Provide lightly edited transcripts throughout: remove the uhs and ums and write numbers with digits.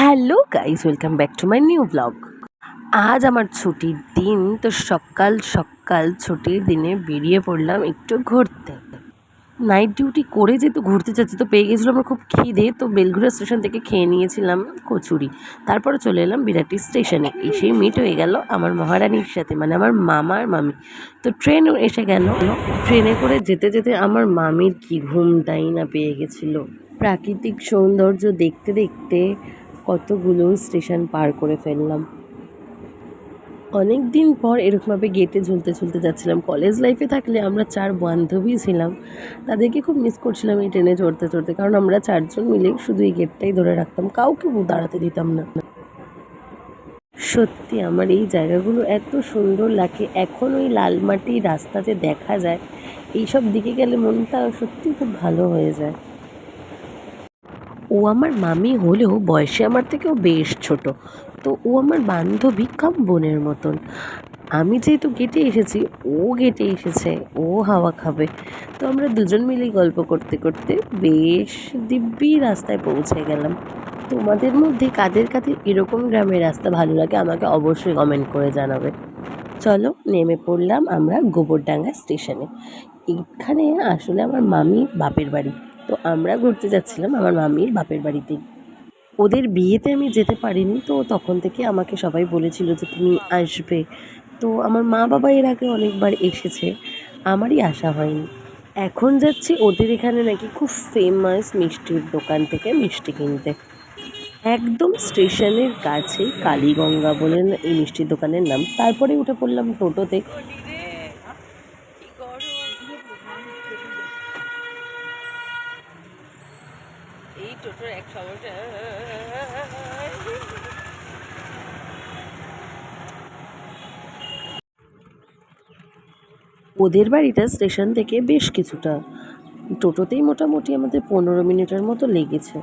Hello guys, welcome back to my new blog. আজ আমার ছুটির দিন, তো সকাল সকাল ছুটির দিনে বেরিয়ে পড়লাম একটু ঘুরতে। নাইট ডিউটি করে যেহেতু ঘুরতে যাচ্ছি, তো পেয়ে গেছিলো আমার খুব খিদে, তো বেলঘুরা স্টেশন থেকে খেয়ে নিয়েছিলাম কচুরি। তারপরে চলে এলাম বিরাটি স্টেশনে, এসেই মিট হয়ে গেল আমার মহারানীর সাথে, মানে আমার মামা আর মামি। তো ট্রেন এসে গেল। ট্রেনে করে যেতে যেতে আমার মামির কি ঘুমটাই না পেয়ে গেছিলো। প্রাকৃতিক সৌন্দর্য দেখতে দেখতে কতগুলো স্টেশন পার করে ফেললাম। অনেক দিন পর এরকমভাবে গেটে ঝুলতে ঝুলতে যাচ্ছিলাম। কলেজ লাইফে থাকলে আমরা 4 বান্ধবী ছিলাম, তাদেরকে খুব মিস করছিলাম এই ট্রেনে চড়তে চড়তে, কারণ আমরা 4 জন মিলে শুধু এই গেটটাই ধরে রাখতাম, কাউকে দাঁড়াতে দিতাম না। সত্যি আমার এই জায়গাগুলো এত সুন্দর লাগে, এখন ওই লাল মাটির রাস্তাতে দেখা যায়, এইসব দিকে গেলে মনটা সত্যি খুব ভালো হয়ে যায়। ও আমার মামি হলেও বয়সে আমার থেকেও বেশ ছোট, তো ও আমার বান্ধবী কাম বোনের মতন। আমি যেহেতু গেটে এসেছি, ও গেটে এসেছে, ও হাওয়া খাবে, তো আমরা দুজন মিলেই গল্প করতে করতে বেশ দিব্যি রাস্তায় পৌঁছে গেলাম। তোমাদের মধ্যে কাদের কাদের এরকম গ্রামের রাস্তা ভালো লাগে আমাকে অবশ্যই কমেন্ট করে জানাবে। চলো, নেমে পড়লাম আমরা গোবরডাঙ্গা স্টেশনে। এখানে আসলে আমার মামির বাপের বাড়ি, তো আমরা ঘুরতে যাচ্ছিলাম আমার মামির বাপের বাড়িতেই। ওদের বিয়েতে আমি যেতে পারিনি, তো তখন থেকে আমাকে সবাই বলেছিল যে তুমি আসবে। তো আমার মা বাবা এর আগে অনেকবার এসেছে, আমারই আসা হয়নি। এখন যাচ্ছি ওদের এখানে নাকি খুব ফেমাস মিষ্টির দোকান থেকে মিষ্টি কিনতে। একদম স্টেশনের কাছেই কালীগঙ্গা বলে এই মিষ্টির দোকানের নাম। তারপরে উঠে পড়লাম টোটোতে। এই টোটোর এক সময়টা ওদের বাড়িটা স্টেশন থেকে বেশ কিছুটা, টোটোতেই মোটামুটি আমাদের 15 মিনিটের মতো লেগেছে।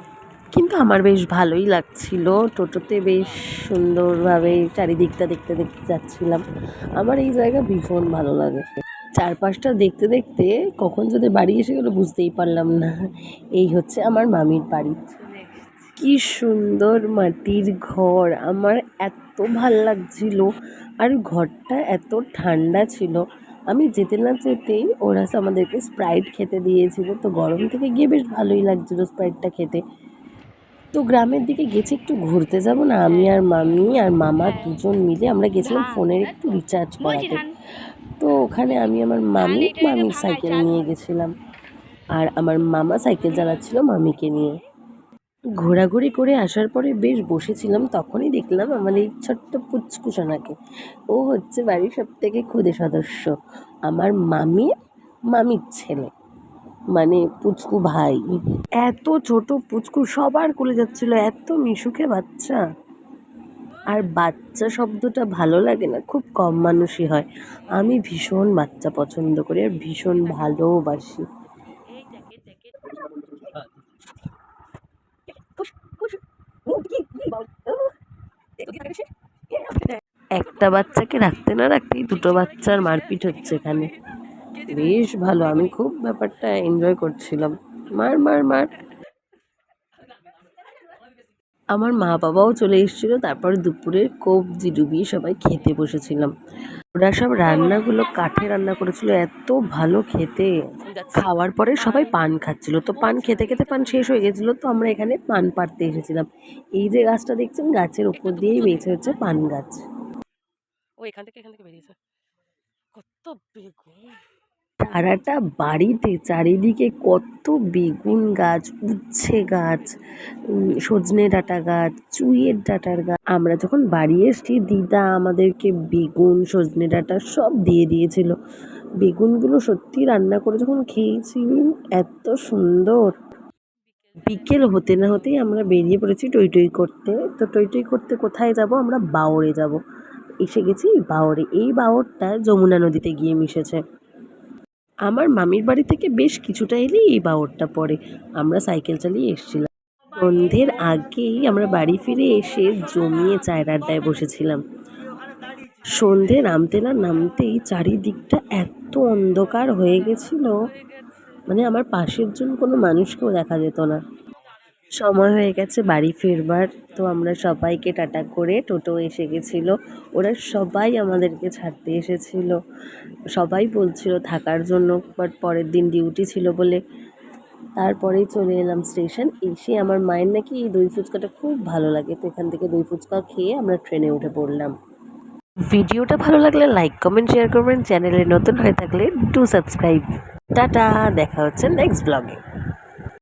কিন্তু আমার বেশ ভালোই লাগছিল, টোটোতে বেশ সুন্দরভাবে চারিদিকটা দেখতে দেখতে যাচ্ছিলাম। আমার এই জায়গা ভীষণ ভালো লাগে। চারপাশটা দেখতে দেখতে কখন যদি বাড়ি এসে গেলো বুঝতেই পারলাম না। এই হচ্ছে আমার মামির বাড়ি। কি সুন্দর মাটির ঘর, আমার এত ভাল লাগছিল, আর ঘরটা এত ঠান্ডা ছিল। আমি যেতে না যেতেই ওরা আমাদেরকে স্প্রাইট খেতে দিয়েছিল, তো গরম থেকে গিয়ে বেশ ভালোই লাগছিল স্প্রাইটটা খেতে। তো গ্রামের দিকে গেছি একটু ঘুরতে যাব না, আমি আর মামি আর মামা দুজন মিলে আমরা গেছিলাম ফোনের একটু রিচার্জ করাতে। তো ওখানে আমি আমার মামির সাইকেল নিয়ে গেছিলাম, আর আমার মামা সাইকেল চালাচ্ছিল মামিকে নিয়ে। ঘোরাঘুরি করে আসার পরে বেশ বসেছিলাম, তখনই দেখলাম আমার এই ছোট্ট পুচকুসোনাকে। ও হচ্ছে বাড়ির সবথেকে ক্ষুদে সদস্য, আমার মামির ছেলে, মানে পুচকু ভাই। এত ছোট পুচকু সবার কোলে যাচ্ছিল, এত মিশুকে বাচ্চা। আর বাচ্চা শব্দটা ভালো লাগে না, খুব কম মানুষই হয়। আমি ভীষণ বাচ্চা পছন্দ করি আর ভীষণ ভালোবাসি। একটা বাচ্চাকে রাখতে না রাখতেই দুটো বাচ্চার মারপিট হচ্ছে এখানে। বেশ ভালো, আমি খুব ব্যাপারটা এনজয় করছিলাম। মার মার মার। আমার মা বাবাও চলে এসেছিল, তারপরে দুপুরে কবজি ডুবিয়ে সবাই খেতে বসেছিলাম। ওরা সব রান্নাগুলো কাঠে রান্না করেছিল, এত ভালো খেতে। খাওয়ার পরে সবাই পান খাচ্ছিল, তো পান খেতে খেতে পান শেষ হয়ে গেছিলো, তো আমরা এখানে পান পাড়তে এসেছিলাম। এই যে গাছটা দেখছেন, গাছের উপর দিয়েই বেঁচে হচ্ছে পান গাছ। ও এখান থেকে বেরিয়েছে, কত বেগুন সারাটা বাড়িতে, চারিদিকে কত বেগুন গাছ, উচ্ছে গাছ, সজনে ডাঁটা গাছ, চুইয়ের ডাঁটার গাছ। আমরা যখন বাড়ি এসেছি দিদা আমাদেরকে বেগুন সজনে ডাঁটা সব দিয়ে দিয়েছিল। বেগুনগুলো সত্যি রান্না করে যখন খেয়েছি, এত সুন্দর। বিকেল হতে না হতেই আমরা বেরিয়ে পড়েছি টই টই করতে। তো টই টই করতে কোথায় যাব? আমরা বাওড়ে যাব। এসে গেছি বাওড়ে। এই বাওড়টা যমুনা নদীতে গিয়ে মিশেছে। আমার মামির বাড়ি থেকে বেশ কিছুটা এলেই এই বাওড়টা পড়ে। আমরা সাইকেল চালিয়ে এসেছিলাম। সন্ধ্যের আগেই আমরা বাড়ি ফিরে এসে জমিয়ে চায়ের আড্ডায় বসেছিলাম। সন্ধে নামতে না নামতেই চারিদিকটা এত অন্ধকার হয়ে গেছিল, মানে আমার পাশের জন কোনো মানুষকেও দেখা যেত না। সময় হয়ে গেছে বাড়ি ফেরবার। তো আমরা সবাইকে টাটা করে টোটো এসে গেছিলো। ওরা সবাই আমাদেরকে ছাড়তে এসেছিল। সবাই বলছিল থাকার জন্য, বাট পরের দিন ডিউটি ছিল বলে তারপরেই চলে এলাম স্টেশন। এসে আমার মায়ের নাকি এই দই ফুচকাটা খুব ভালো লাগে, তো এখান থেকে দই ফুচকা খেয়ে আমরা ট্রেনে উঠে পড়লাম। ভিডিওটা ভালো লাগলে লাইক কমেন্ট শেয়ার করবেন, চ্যানেলে নতুন হয়ে থাকলে ডু সাবস্ক্রাইব। টাটা, দেখা হচ্ছে নেক্সট ব্লগে।